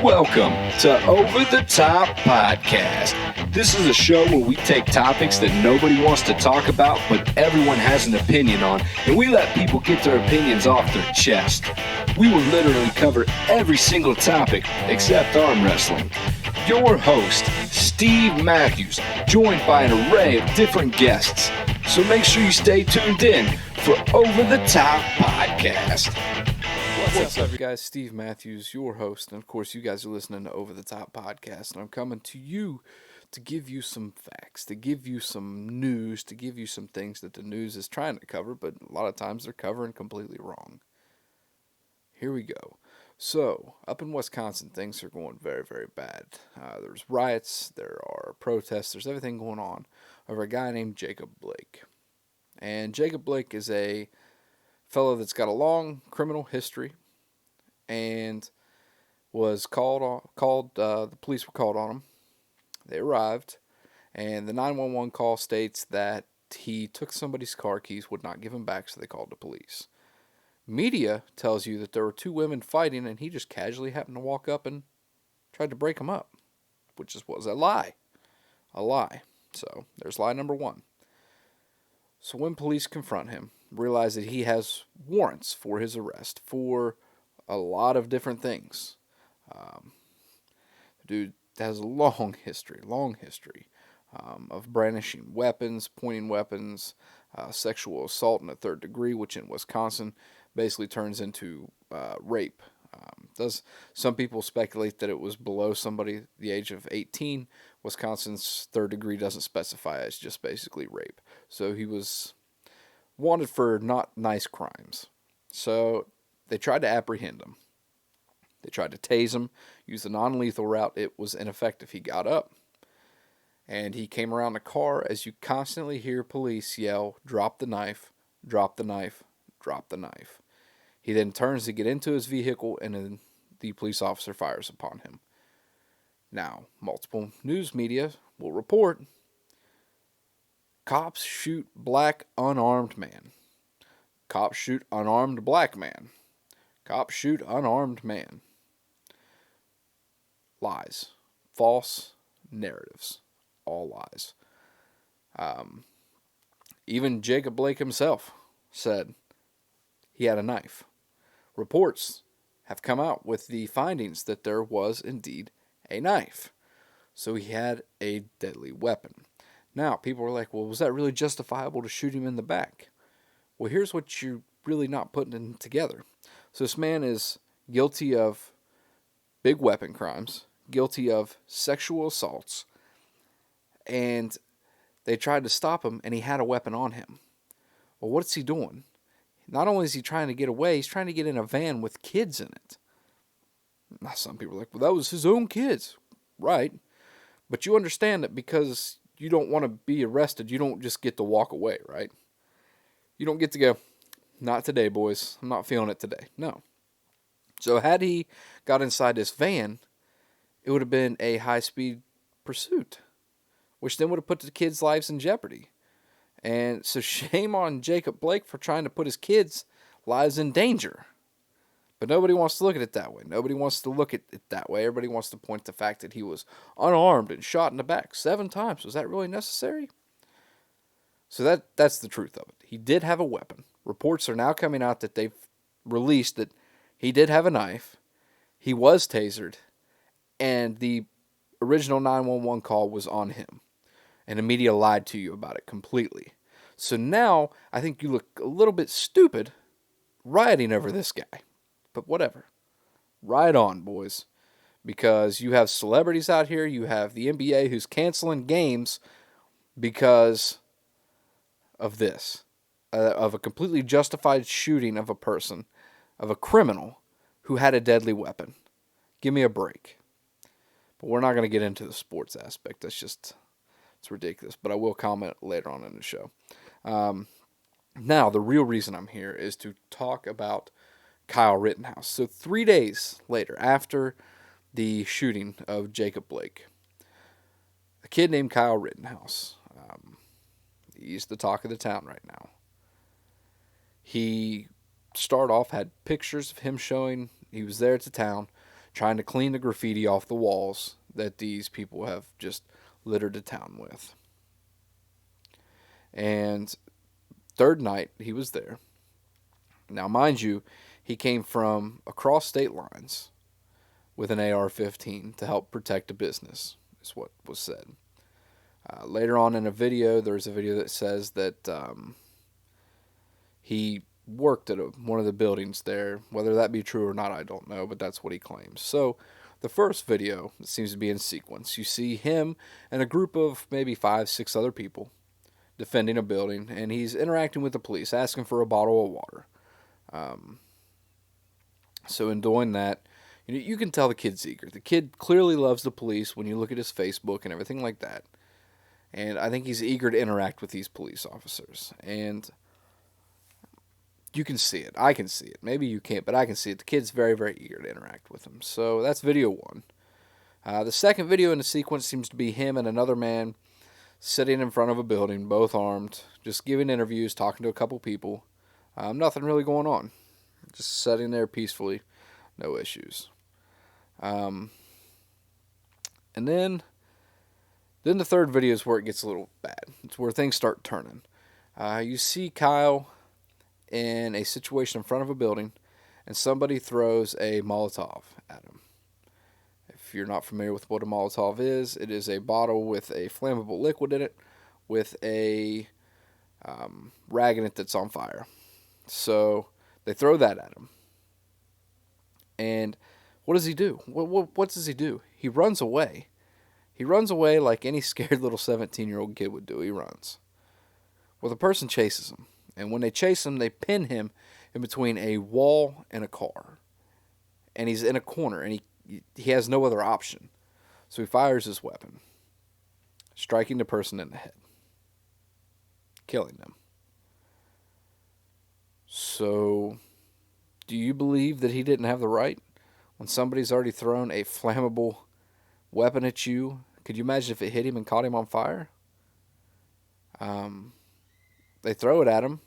Welcome to Over the Top Podcast. This is a show where we take topics that nobody wants to talk about, but everyone has an opinion on, and we let people get their opinions off their chest. We will literally cover every single topic except arm wrestling. Your host, Steve Matthews, joined by an array of different guests. So make sure you stay tuned in for Over the Top Podcast. What's up, guys? Steve Matthews, your host, and of course, you guys are listening to Over the Top Podcast, and I'm coming to you to give you some facts, to give you some news, to give you some things that the news is trying to cover, but a lot of times they're covering completely wrong. Here we go. So, up in Wisconsin, things are going very, very bad. There's riots, there are protests, there's everything going on over a guy named Jacob Blake. And Jacob Blake is a fellow that's got a long criminal history and was the police were called on him. They arrived, and the 911 call states that he took somebody's car keys, would not give them back, so they called the police. Media tells you that there were two women fighting, and he just casually happened to walk up and tried to break them up, which was a lie. A lie. So, there's lie number one. So when police confront him, realize that he has warrants for his arrest for a lot of different things. Dude has a long history of brandishing weapons, pointing weapons, sexual assault in the third degree, which in Wisconsin basically turns into rape. Some people speculate that it was below somebody the age of 18. Wisconsin's third degree doesn't specify. It's just basically rape. So he was wanted for not nice crimes. So they tried to apprehend him. They tried to tase him, use the non-lethal route. It was ineffective. He got up, and he came around the car as you constantly hear police yell, "Drop the knife, drop the knife, drop the knife." He then turns to get into his vehicle, and then the police officer fires upon him. Now, multiple news media will report, cops shoot black unarmed man. Cops shoot unarmed black man. Cops shoot unarmed man. Lies. False narratives. All lies. Even Jacob Blake himself said he had a knife. Reports have come out with the findings that there was indeed a knife. So he had a deadly weapon. Now, people are like, well, was that really justifiable to shoot him in the back? Well, here's what you're really not putting together. So this man is guilty of big weapon crimes, guilty of sexual assaults, and they tried to stop him, and he had a weapon on him. Well, what's he doing? Not only is he trying to get away, he's trying to get in a van with kids in it. Now, some people are like, well, that was his own kids. Right. But you understand that because you don't want to be arrested, you don't just get to walk away, right? You don't get to go, not today, boys. I'm not feeling it today. No. So had he got inside this van, it would have been a high-speed pursuit, which then would have put the kids' lives in jeopardy. And so shame on Jacob Blake for trying to put his kids' lives in danger. But nobody wants to look at it that way. Nobody wants to look at it that way. Everybody wants to point to the fact that he was unarmed and shot in the back 7 times. Was that really necessary? So that's the truth of it. He did have a weapon. Reports are now coming out that they've released that he did have a knife. He was tasered. And the original 911 call was on him. And the media lied to you about it completely. So now, I think you look a little bit stupid rioting over this guy. But whatever. Ride on, boys. Because you have celebrities out here. You have the NBA who's canceling games because of this. Of a completely justified shooting of a person. Of a criminal who had a deadly weapon. Give me a break. But we're not going to get into the sports aspect. It's ridiculous. But I will comment later on in the show. Now, the real reason I'm here is to talk about Kyle Rittenhouse. So 3 days later, after the shooting of Jacob Blake, a kid named Kyle Rittenhouse, he's the talk of the town right now. He started off, had pictures of him showing he was there at the town, trying to clean the graffiti off the walls that these people have just littered the town with. And third night, he was there. Now, mind you, he came from across state lines with an AR-15 to help protect a business, is what was said. Later on in a video, there's a video that says that he worked at one of the buildings there. Whether that be true or not, I don't know, but that's what he claims. So the first video seems to be in sequence. You see him and a group of maybe 5, 6 other people defending a building, and he's interacting with the police, asking for a bottle of water. So in doing that, you can tell the kid's eager. The kid clearly loves the police when you look at his Facebook and everything like that. And I think he's eager to interact with these police officers. And you can see it. I can see it. Maybe you can't, but I can see it. The kid's very, very eager to interact with them. So that's video one. The second video in the sequence seems to be him and another man sitting in front of a building, both armed, just giving interviews, talking to a couple people. Nothing really going on. Just sitting there peacefully. No issues. And then the third video is where it gets a little bad. It's where things start turning. You see Kyle in a situation in front of a building, and somebody throws a Molotov at him. If you're not familiar with what a Molotov is, it is a bottle with a flammable liquid in it with a rag in it that's on fire. So they throw that at him. And what does he do? What does he do? He runs away. He runs away like any scared little 17-year-old kid would do. He runs. Well, the person chases him. And when they chase him, they pin him in between a wall and a car. And he's in a corner, and he has no other option. So he fires his weapon, striking the person in the head, killing them. So, do you believe that he didn't have the right when somebody's already thrown a flammable weapon at you? Could you imagine if it hit him and caught him on fire? They throw it at him,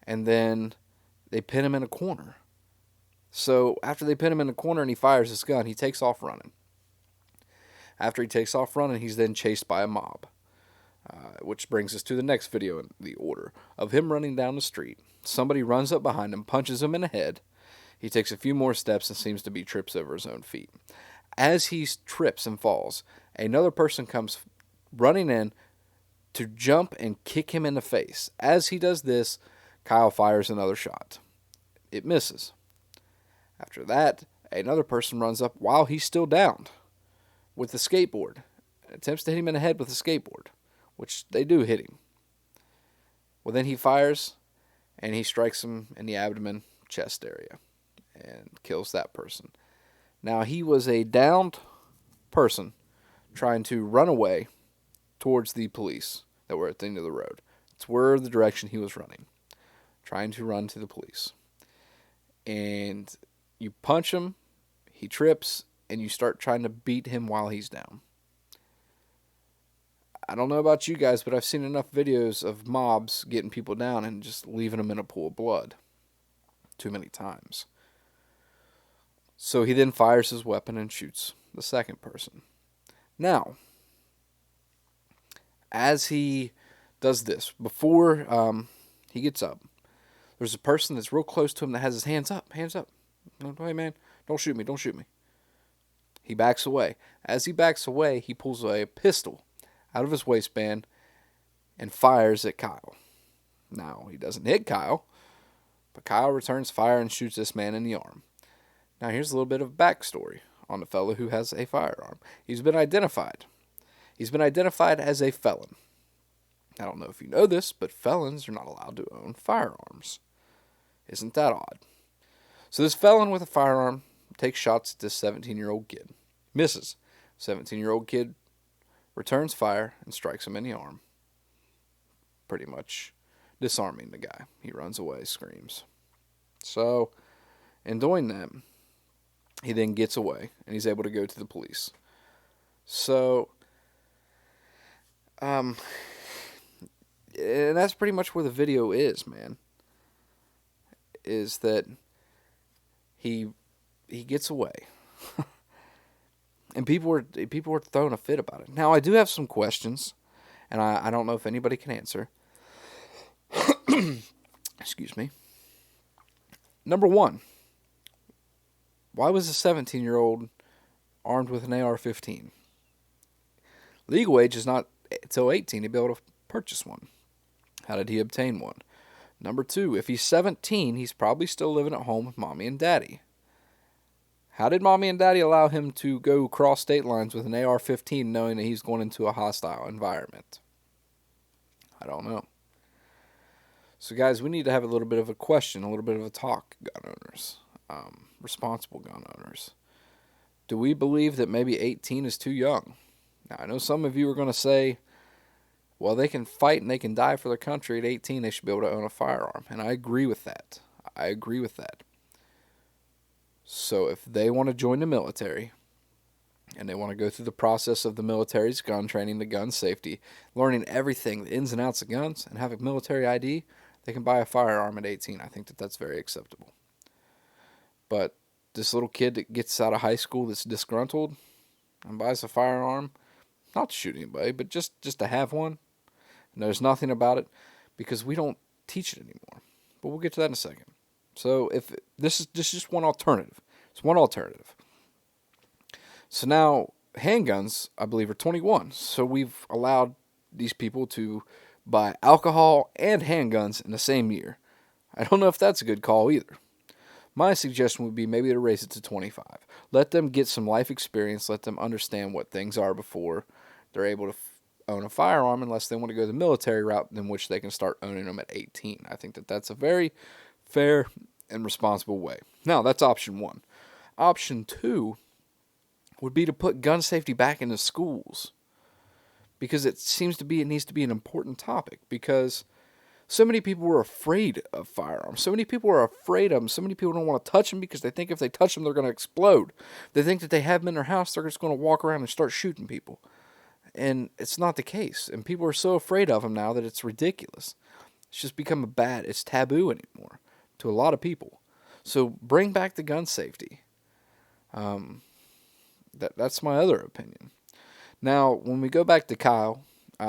and then they pin him in a corner. So after they pin him in a corner and he fires his gun, he takes off running. After he takes off running, he's then chased by a mob. Which brings us to the next video in the order of him running down the street. Somebody runs up behind him, punches him in the head. He takes a few more steps and seems to be trips over his own feet. As he trips and falls, another person comes running in to jump and kick him in the face. As he does this, Kyle fires another shot. It misses. After that, another person runs up while he's still downed with the skateboard. Attempts to hit him in the head with a skateboard, which they do hit him. Well, then he fires, and he strikes him in the abdomen, chest area, and kills that person. Now, he was a downed person trying to run away towards the police that were at the end of the road. It's where the direction he was running, trying to run to the police. And you punch him, he trips, and you start trying to beat him while he's down. I don't know about you guys, but I've seen enough videos of mobs getting people down and just leaving them in a pool of blood too many times. So he then fires his weapon and shoots the second person. Now, as he does this, before he gets up, there's a person that's real close to him that has his hands up. Hands up. Hey, man, don't shoot me. Don't shoot me. He backs away. As he backs away, he pulls a pistol out of his waistband and fires at Kyle. Now, he doesn't hit Kyle, but Kyle returns fire and shoots this man in the arm. Now, here's a little bit of backstory on the fellow who has a firearm. He's been identified. He's been identified as a felon. I don't know if you know this, but felons are not allowed to own firearms. Isn't that odd? So this felon with a firearm takes shots at this 17-year-old kid. Misses. 17-year-old kid returns fire and strikes him in the arm. Pretty much disarming the guy. He runs away, screams. So, in doing that, he then gets away and he's able to go to the police. So, and that's pretty much where the video is, man. Is that he gets away. And people were throwing a fit about it. Now, I do have some questions, and I don't know if anybody can answer. Excuse me. Number one, why was a 17-year-old armed with an AR-15? Legal age is not until 18 to be able to purchase one. How did he obtain one? Number two, if he's 17, he's probably still living at home with mommy and daddy. How did mommy and daddy allow him to go cross state lines with an AR-15 knowing that he's going into a hostile environment? I don't know. So, guys, we need to have a little bit of a question, a little bit of a talk, gun owners, responsible gun owners. Do we believe that maybe 18 is too young? Now, I know some of you are going to say, well, they can fight and they can die for their country at 18. They should be able to own a firearm. And I agree with that. So if they want to join the military and they want to go through the process of the military's gun training, the gun safety, learning everything, the ins and outs of guns, and have a military ID, they can buy a firearm at 18. I think that that's very acceptable. But this little kid that gets out of high school that's disgruntled and buys a firearm, not to shoot anybody, but just to have one, and there's nothing about it because we don't teach it anymore. But we'll get to that in a second. So if this is just one alternative. It's one alternative. So now handguns, I believe, are 21. So we've allowed these people to buy alcohol and handguns in the same year. I don't know if that's a good call either. My suggestion would be maybe to raise it to 25. Let them get some life experience. Let them understand what things are before they're able to own a firearm, unless they want to go the military route, in which they can start owning them at 18. I think that that's a very fair and responsible way. Now, that's option one. Option two would be to put gun safety back into schools, because it needs to be an important topic, because so many people were afraid of firearms. So many people are afraid of them. So many people don't want to touch them because they think if they touch them, they're going to explode. They think that they have them in their house, they're just going to walk around and start shooting people. And it's not the case. And people are so afraid of them now that it's ridiculous. It's just become it's taboo anymore to a lot of people. So bring back the gun safety. That's my other opinion. Now, when we go back to Kyle,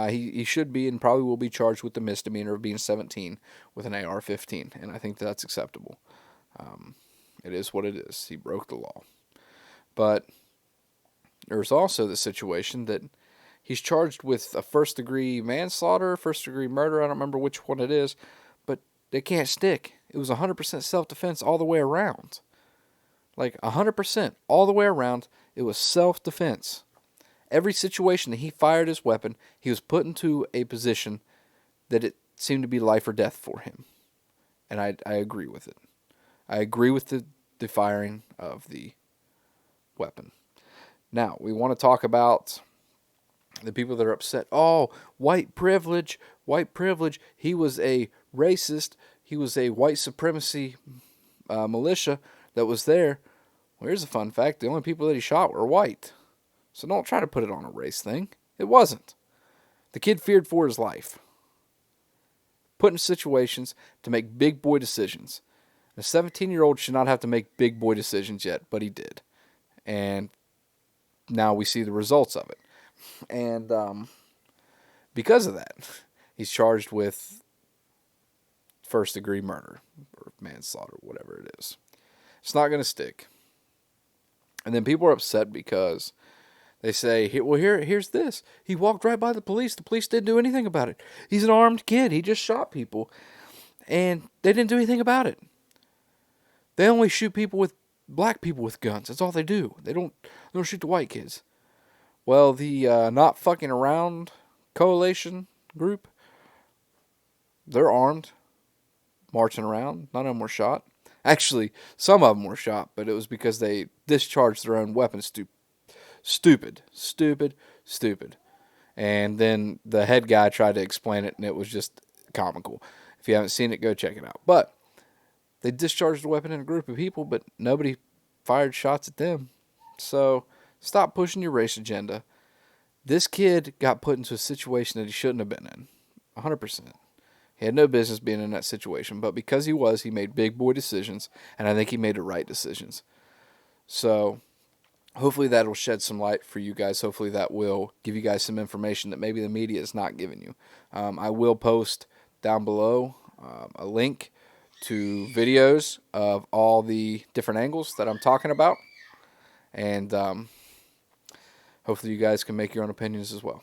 he should be and probably will be charged with the misdemeanor of being 17 with an AR-15, and I think that's acceptable. It is what it is. He broke the law. But there's also the situation that he's charged with a first-degree manslaughter, first-degree murder. I don't remember which one it is, but they can't stick. It was 100% self-defense all the way around. Like 100% all the way around, it was self-defense. Every situation that he fired his weapon, he was put into a position that it seemed to be life or death for him. And I agree with it. I agree with the firing of the weapon. Now, we want to talk about the people that are upset. Oh, white privilege. He was a racist. He was a white supremacy militia that was there. Well, here's a fun fact. The only people that he shot were white. So don't try to put it on a race thing. It wasn't. The kid feared for his life. Put in situations to make big boy decisions. A 17-year-old should not have to make big boy decisions yet, but he did. And now we see the results of it. And because of that, he's charged with first-degree murder or manslaughter, whatever it is. It's not going to stick. And then people are upset because they say, well, here's this. He walked right by the police. The police didn't do anything about it. He's an armed kid. He just shot people. And they didn't do anything about it. They only shoot black people with guns. That's all they do. They don't shoot the white kids. Well, the Not Fucking Around coalition group, they're armed, marching around. None of them were shot. Actually, some of them were shot, but it was because they discharged their own weapons. Stupid. And then the head guy tried to explain it, and it was just comical. If you haven't seen it, go check it out. But they discharged a weapon in a group of people, but nobody fired shots at them. So stop pushing your race agenda. This kid got put into a situation that he shouldn't have been in. 100%. He had no business being in that situation, but because he made big boy decisions, and I think he made the right decisions. So hopefully that will shed some light for you guys. Hopefully that will give you guys some information that maybe the media is not giving you. I will post down below a link to videos of all the different angles that I'm talking about. And hopefully you guys can make your own opinions as well.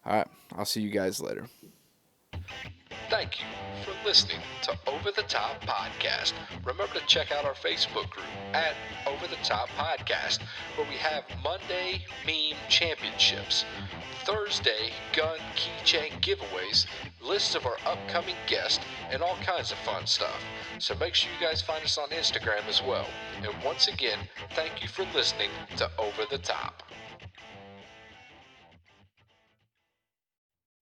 All right, I'll see you guys later. Thank you for listening to Over the Top Podcast. Remember to check out our Facebook group at Over the Top Podcast, where we have Monday meme championships, Thursday gun keychain giveaways, lists of our upcoming guests, and all kinds of fun stuff. So make sure you guys find us on Instagram as well. And once again, thank you for listening to Over the Top.